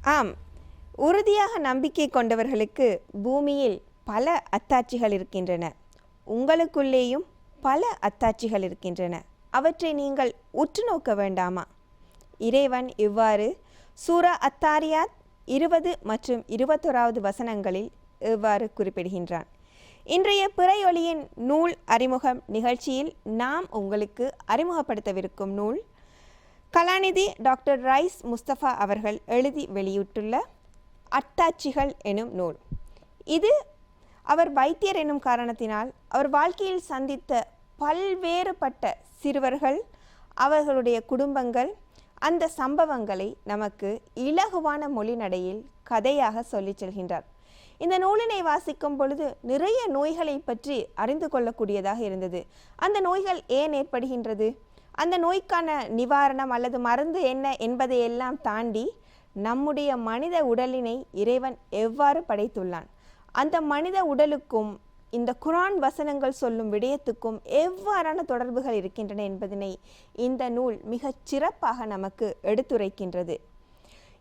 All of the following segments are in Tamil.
ஆம், உறுதியாக நம்பிக்கை கொண்டவர்களுக்கு பூமியில் பல அத்தாட்சிகள் இருக்கின்றன. உங்களுக்குள்ளேயும் பல அத்தாட்சிகள் இருக்கின்றன. அவற்றை நீங்கள் உற்று நோக்க வேண்டாமா? இறைவன் இவ்வாறு சூரா அத்தாரியாத் 20 மற்றும் 21வது வசனங்களில் இவ்வாறு குறிப்பிடுகின்றான். இன்றைய பிறையொளியின் நூல் அறிமுகம் நிகழ்ச்சியில் நாம் உங்களுக்கு அறிமுகப்படுத்தவிருக்கும் நூல் கலாநிதி டாக்டர் ரைஸ் முஸ்தபா அவர்கள் எழுதி வெளியிட்டுள்ள அத்தாட்சிகள் எனும் நூல். இது அவர் வைத்தியர் எனும் காரணத்தினால் அவர் வாழ்க்கையில் சந்தித்த பல்வேறுபட்ட சிறுவர்கள், அவர்களுடைய குடும்பங்கள், அந்த சம்பவங்களை நமக்கு இலகுவான மொழி நடையில் கதையாக சொல்லிச் செல்கின்றார். இந்த நூலினை வாசிக்கும் பொழுது நிறைய நோய்களை பற்றி அறிந்து கொள்ளக்கூடியதாக இருந்தது. அந்த நோய்கள் ஏன் ஏற்படுகின்றது, அந்த நோய்க்கான நிவாரணம் அல்லது மருந்து என்ன என்பதையெல்லாம் தாண்டி நம்முடைய மனித உடலினை இறைவன் எவ்வாறு படைத்துள்ளான், அந்த மனித உடலுக்கும் இந்த குர்ஆன் வசனங்கள் சொல்லும் விடயத்துக்கும் எவ்வாறான தொடர்புகள் இருக்கின்றன என்பதனை இந்த நூல் மிகச் சிறப்பாக நமக்கு எடுத்துரைக்கின்றது.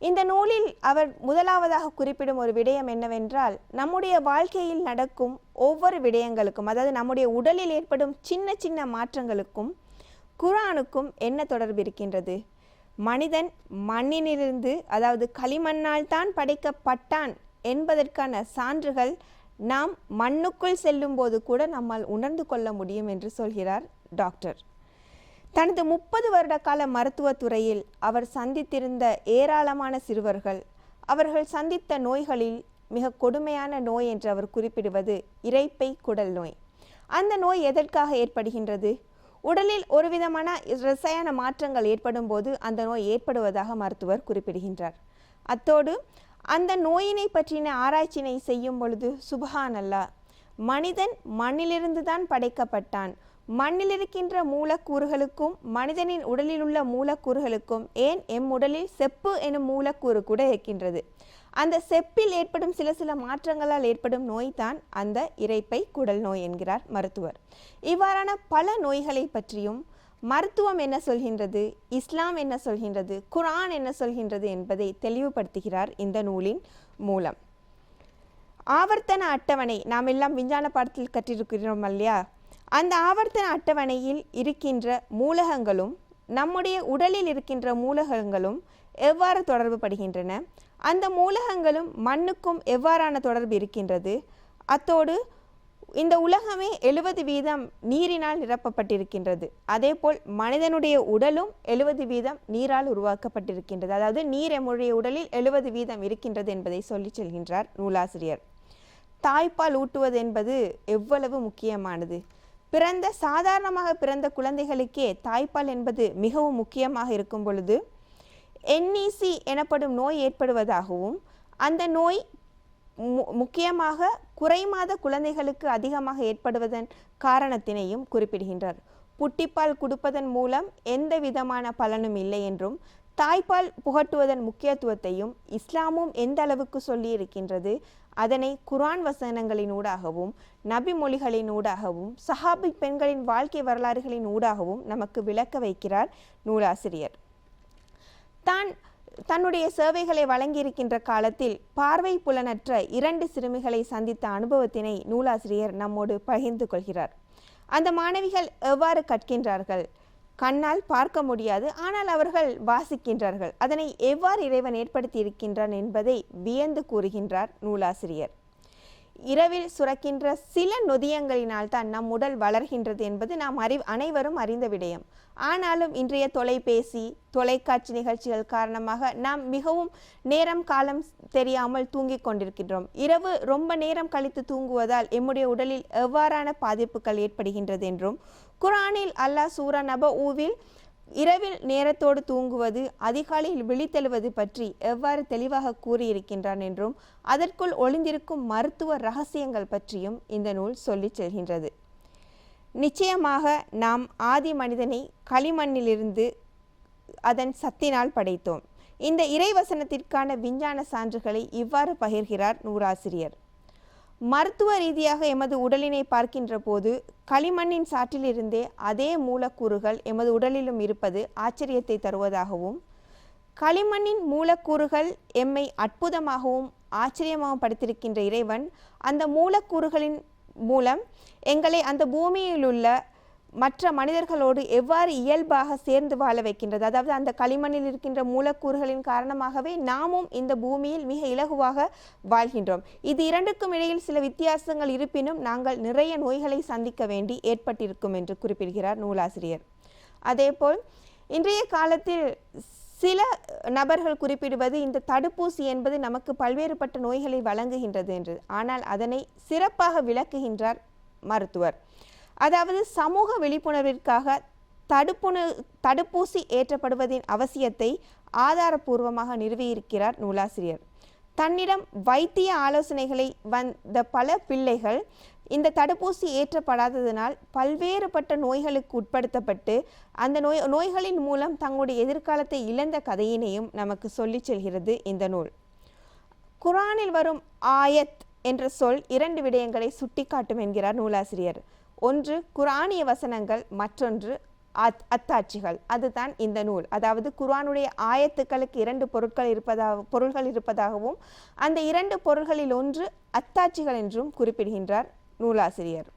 இந்த நூலில் அவர் முதலாவதாக குறிப்பிடும் ஒரு விடயம் என்னவென்றால், நம்முடைய வாழ்க்கையில் நடக்கும் ஒவ்வொரு விடயங்களுக்கும், அதாவது நம்முடைய உடலில் ஏற்படும் சின்ன சின்ன மாற்றங்களுக்கும் குர்ஆனுக்கும் என்ன தொடர்பு இருக்கின்றது? மனிதன் மண்ணிலிருந்து, அதாவது களிமண்ணால் தான் படைக்கப்பட்டான் என்பதற்கான சான்றுகள் நாம் மண்ணுக்குள் செல்லும் போது கூட நம்மால் உணர்ந்து கொள்ள முடியும் என்று சொல்கிறார் டாக்டர். தனது 30 வருட கால மருத்துவத்துறையில் அவர் சந்தித்திருந்த ஏராளமான சிறுவர்கள், அவர்கள் சந்தித்த நோய்களில் மிக கொடுமையான நோய் என்று அவர் குறிப்பிடுவது இரைப்பை குடல் நோய். அந்த நோய் எதற்காக ஏற்படுகின்றது? உடலில் ஒரு விதமான இரசாயன மாற்றங்கள் ஏற்படும் போது அந்த நோய் ஏற்படுவதாக மருத்துவர் குறிப்பிடுகின்றார். அத்தோடு அந்த நோயினை பற்றின ஆராய்ச்சியினை செய்யும் பொழுது சுப்ஹான் அல்லாஹ், மனிதன் மண்ணிலிருந்து தான் படைக்கப்பட்டான், மண்ணில் இருக்கின்ற மூலக்கூறுகளுக்கும் மனிதனின் உடலில் உள்ள மூலக்கூறுகளுக்கும், ஏன் எம் உடலில் செப்பு எனும் மூலக்கூறு கூட இருக்கின்றது, அந்த செப்பில் ஏற்படும் சில மாற்றங்களால் ஏற்படும் நோய்தான் அந்த இரைப்பை குடல் நோய் என்கிறார் மருத்துவர். இவ்வாறான பல நோய்களை பற்றியும் மருத்துவம் என்ன சொல்கின்றது, இஸ்லாம் என்ன சொல்கின்றது, குர்ஆன் என்ன சொல்கின்றது என்பதை தெளிவுபடுத்துகிறார் இந்த நூலின் மூலம். ஆவர்த்தன அட்டவணை நாம் எல்லாம் விஞ்ஞான பாடத்தில் கற்றிருக்கிறோம் இல்லையா? அந்த ஆவர்த்தன அட்டவணையில் இருக்கின்ற மூலகங்களும் நம்முடைய உடலில் இருக்கின்ற மூலகங்களும் எவ்வாறு தொடர்பு படுகின்றன, அந்த மூலகங்களும் மண்ணுக்கும் எவ்வாறான தொடர்பு இருக்கின்றது, அத்தோடு இந்த உலகமே 70% நீரினால் நிரப்பப்பட்டிருக்கின்றது. அதேபோல் மனிதனுடைய உடலும் 70% நீரால் உருவாக்கப்பட்டிருக்கின்றது. அதாவது நீர் நம்முடைய உடலில் 70% இருக்கின்றது என்பதை சொல்லி செல்கின்றார் நூலாசிரியர். தாய்ப்பால் ஊட்டுவது என்பது எவ்வளவு முக்கியமானது. சாதாரணமாக பிறந்த குழந்தைகளுக்கே தாய்ப்பால் என்பது மிகவும் முக்கியமாக இருக்கும் பொழுது NEC எனப்படும் நோய் ஏற்படுவதாகவும், அந்த நோய் முக்கியமாக குறைமாத குழந்தைகளுக்கு அதிகமாக ஏற்படுவதன் காரணத்தினையும் குறிப்பிடுகின்றார். புட்டிப்பால் கொடுப்பதன் மூலம் எந்த விதமான பலனும் இல்லை என்றும், தாய்ப்பால் புகட்டுவதன் முக்கியத்துவத்தையும் இஸ்லாமும் எந்த அளவுக்கு சொல்லி இருக்கின்றது, அதனை குர்ஆன் வசனங்களின் ஊடாகவும் நபி மொழிகளின் ஊடாகவும் சஹாபி பெண்களின் வாழ்க்கை வரலாறுகளின் ஊடாகவும் நமக்கு விளக்க வைக்கிறார் நூலாசிரியர். தன்னுடைய சேவைகளை வழங்கியிருக்கின்ற காலத்தில் பார்வை புலனற்ற 2 சிறுமிகளை சந்தித்த அனுபவத்தினை நூலாசிரியர் நம்மோடு பகிர்ந்து கொள்கிறார். அந்த மாணவிகள் எவ்வாறு கற்கின்றார்கள்? கண்ணால் பார்க்க முடியாது, ஆனால் அவர்கள் வாசிக்கின்றார்கள். அதனை எவ்வாறு இறைவன் ஏற்படுத்தி இருக்கின்றான் என்பதை வியந்து கூறுகின்றார் நூலாசிரியர். இரவில் சுரக்கின்ற சில நொதியங்களினால் தான் நம் உடல் வளர்கின்றது என்பது நாம் அனைவரும் அறிந்த விடயம். ஆனாலும் இன்றைய தொலைபேசி, தொலைக்காட்சி நிகழ்ச்சிகள் காரணமாக நாம் மிகவும் நேரம் காலம் தெரியாமல் தூங்கிக் கொண்டிருக்கின்றோம். இரவு ரொம்ப நேரம் கழித்து தூங்குவதால் எம்முடைய உடலில் எவ்வாறான பாதிப்புகள் ஏற்படுகின்றது என்றும், குர்ஆனில் அல்லாஹ் சூரா நபஊவில் இரவில் நேரத்தோடு தூங்குவது, அதிகாலையில் விழித்தெழுவது பற்றி எவ்வாறு தெளிவாக கூறியிருக்கின்றான் என்றும், அதற்குள் ஒளிந்திருக்கும் மருத்துவ ரகசியங்கள் பற்றியும் இந்த நூல் சொல்லிச் செல்கின்றது. நிச்சயமாக நாம் ஆதி மனிதனை களிமண்ணிலிருந்து அதன் சத்தினால் படைத்தோம். இந்த இறைவசனத்திற்கான விஞ்ஞான சான்றுகளை இவ்வாறு பகிர்கிறார் நூலாசிரியர். மருத்துவ ரீதியாக எமது உடலினை பார்க்கின்ற போது களிமண்ணின் சாற்றிலிருந்தே அதே மூலக்கூறுகள் எமது உடலிலும் இருப்பது ஆச்சரியத்தை தருவதாகவும், களிமண்ணின் மூலக்கூறுகள் எம்மை அற்புதமாகவும் ஆச்சரியமாகவும் படுத்திருக்கின்ற இறைவன் அந்த மூலக்கூறுகளின் மூலம் எங்களை அந்த பூமியில் உள்ள மற்ற மனிதர்களோடு எவ்வாறு இயல்பாக சேர்ந்து வாழ வைக்கின்றது. அதாவது அந்த களிமண்ணில் இருக்கின்ற மூலக்கூறுகளின் காரணமாகவே நாமும் இந்த பூமியில் மிக இலகுவாக வாழ்கின்றோம். இது இரண்டுக்கும் இடையில் சில வித்தியாசங்கள் இருப்பினும் நாங்கள் நிறைய நோய்களை சந்திக்க வேண்டி ஏற்பட்டிருக்கும் என்று குறிப்பிடுகிறார் நூலாசிரியர். அதேபோல் இன்றைய காலத்தில் சில நபர்கள் குறிப்பிடுவது இந்த தடுப்பூசி என்பது நமக்கு பல்வேறுபட்ட நோய்களை வழங்குகின்றது என்று. ஆனால் அதனை சிறப்பாக விளக்குகின்றார் மருத்துவர். அதாவது சமூக விழிப்புணர்விற்காக தடுப்பூசி ஏற்றப்படுவதின் அவசியத்தை ஆதாரபூர்வமாக நிறுவியிருக்கிறார் நூலாசிரியர். தன்னிடம் வைத்திய ஆலோசனைகளை வந்த பல பிள்ளைகள் இந்த தடுப்பூசி ஏற்றப்படாததனால் பல்வேறுபட்ட நோய்களுக்கு உட்படுத்தப்பட்டு அந்த நோய்களின் மூலம் தங்களுடைய எதிர்காலத்தை இழந்த கதையினையும் நமக்கு சொல்லி செல்கிறது இந்த நூல். குர்ஆனில் வரும் ஆயத் என்ற சொல் 2 விடயங்களை சுட்டிக்காட்டும் என்கிறார் நூலாசிரியர். ஒன்று குர்ஆனிய வசனங்கள், மற்றொன்று அத்தாட்சிகள். அதுதான் இந்த நூல். அதாவது குர்ஆனுடைய ஆயத்துக்களுக்கு 2 பொருள்கள் இருப்பதாகவும் அந்த 2 பொருள்களில் ஒன்று அத்தாட்சிகள் என்றும் குறிப்பிடுகின்றார் நூலாசிரியர்.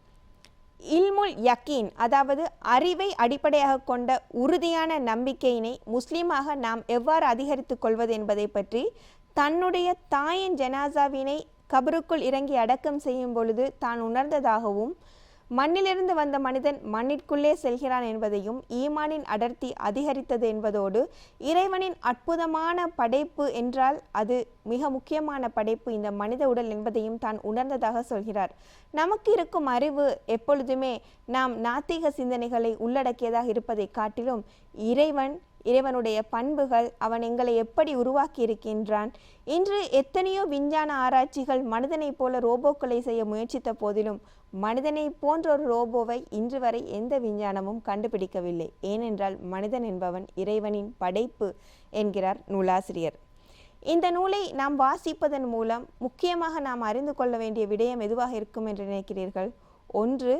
இல்முல் யக்கீன், அதாவது அறிவை அடிப்படையாக கொண்ட உறுதியான நம்பிக்கையினை முஸ்லீமாக நாம் எவ்வாறு அதிகரித்துக் கொள்வது என்பதை பற்றி தன்னுடைய தாயின் ஜனாசாவினை கபருக்குள் இறங்கி அடக்கம் செய்யும் பொழுது தான் உணர்ந்ததாகவும், மண்ணிலிருந்து வந்த மனிதன் மண்ணிற்குள்ளே செல்கிறான் என்பதையும், ஈமானின் அடர்த்தி அதிகரித்தது என்பதோடு இறைவனின் அற்புதமான படைப்பு என்றால் அது மிக முக்கியமான படைப்பு இந்த மனித உடல் என்பதையும் தான் உணர்ந்ததாக சொல்கிறார். நமக்கு இருக்கும் அறிவு எப்பொழுதுமே நாம் நாத்திக சிந்தனைகளை உள்ளடக்கியதாக இருப்பதை காட்டிலும் இறைவனுடைய பண்புகள், அவன் எங்களை எப்படி உருவாக்கி இருக்கின்றான். இன்று எத்தனையோ விஞ்ஞான ஆராய்ச்சிகள் மனிதனை போல ரோபோக்களை செய்ய முயற்சித்த போதிலும் மனிதனை போன்ற ஒரு ரோபோவை இன்று வரை எந்த விஞ்ஞானமும் கண்டுபிடிக்கவில்லை. ஏனென்றால் மனிதன் என்பவன் இறைவனின் படைப்பு என்கிறார் நூலாசிரியர். இந்த நூலை நாம் வாசிப்பதன் மூலம் முக்கியமாக நாம் அறிந்து கொள்ள வேண்டிய விடயம் எதுவாக இருக்கும் என்று நினைக்கிறீர்கள்? ஒன்று,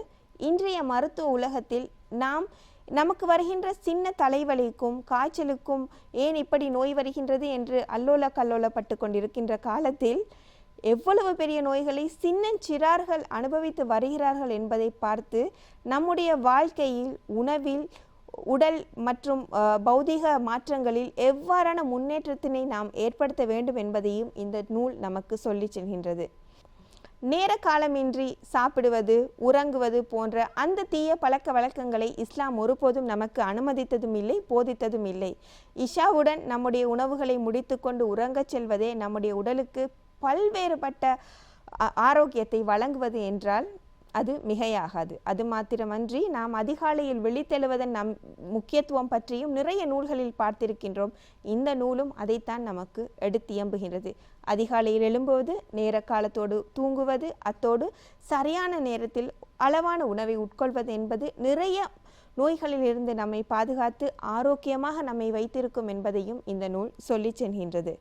இன்றைய மருத்துவ உலகத்தில் நமக்கு வருகின்ற சின்ன தலைவலிக்கும் காய்ச்சலுக்கும் ஏன் இப்படி நோய் வருகின்றது என்று அல்லோல கல்லோலப்பட்டு கொண்டிருக்கின்ற காலத்தில் எவ்வளவு பெரிய நோய்களை சின்னஞ்சிறார்கள் அனுபவித்து வருகிறார்கள் என்பதை பார்த்து நம்முடைய வாழ்க்கையில், உணவில், உடல் மற்றும் பௌதிக மாற்றங்களில் எவ்வாறான முன்னேற்றத்தினை நாம் ஏற்படுத்த வேண்டும் என்பதையும் இந்த நூல் நமக்கு சொல்லி செல்கின்றது. நேர காலமின்றி சாப்பிடுவது, உறங்குவது போன்ற அந்த தீய பழக்க வழக்கங்களை இஸ்லாம் ஒருபோதும் நமக்கு அனுமதித்ததும் இல்லை, போதித்ததும் இல்லை. இஷாவுடன் நம்முடைய உணவுகளை முடித்து கொண்டு உறங்கச் செல்வதே நம்முடைய உடலுக்கு பல்வேறுபட்ட ஆரோக்கியத்தை வழங்குவது என்றால் அது மிகையாகாது. அது மாத்திரமன்றி நாம் அதிகாலையில் விழித்தெழுவதன் முக்கியத்துவம் பற்றியும் நிறைய நூல்களில் பார்த்திருக்கின்றோம். இந்த நூலும் அதைத்தான் நமக்கு எடுத்தியம்புகின்றது. அதிகாலையில் எழும்புவது, நேர காலத்தோடு தூங்குவது, அத்தோடு சரியான நேரத்தில் அளவான உணவை உட்கொள்வது என்பது நிறைய நோய்களில் இருந்து நம்மை பாதுகாத்து ஆரோக்கியமாக நம்மை வைத்திருக்கும் என்பதையும் இந்த நூல் சொல்லி செல்கின்றது.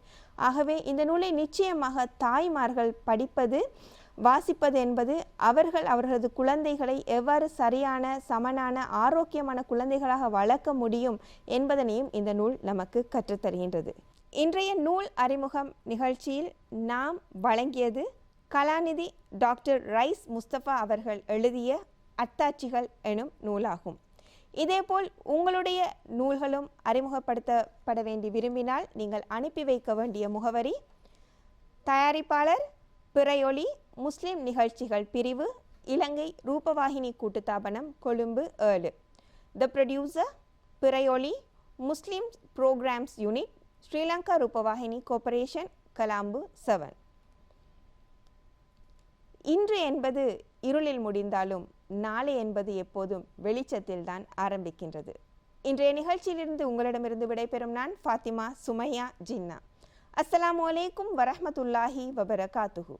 ஆகவே இந்த நூலை நிச்சயமாக தாய்மார்கள் வாசிப்பது என்பது அவர்களது குழந்தைகளை எவ்வாறு சரியான, சமனான, ஆரோக்கியமான குழந்தைகளாக வளர்க்க முடியும் என்பதனையும் இந்த நூல் நமக்கு கற்றுத்தருகின்றது. இன்றைய நூல் அறிமுகம் நிகழ்ச்சியில் நாம் வழங்கியது கலாநிதி டாக்டர் ரைஸ் முஸ்தபா அவர்கள் எழுதிய அத்தாட்சிகள் எனும் நூலாகும். இதேபோல் உங்களுடைய நூல்களும் அறிமுகப்படுத்தப்பட வேண்டி விரும்பினால் நீங்கள் அனுப்பி வைக்க வேண்டிய முகவரி: தயாரிப்பாளர் பிறையொலி, முஸ்லிம் நிகழ்ச்சிகள் பிரிவு, இலங்கை ரூபவாகினி கூட்டுத்தாபனம், Colombo 7. The producer Piraiyoli, Muslim programs unit, Sri Lanka Rupavahini corporation, Colombo 7. இன்று என்பது இருளில் முடிந்தாலும் நாளை என்பது எப்போதும் வெளிச்சத்தில் தான் ஆரம்பிக்கின்றது. இன்றைய நிகழ்ச்சியிலிருந்து உங்களிடமிருந்து விடைபெறும் நான் ஃபாத்திமா சுமையா ஜின்னா. அஸ்ஸலாமு அலைக்கும் வரஹ்மத்துல்லாஹி வபரகாத்துஹு.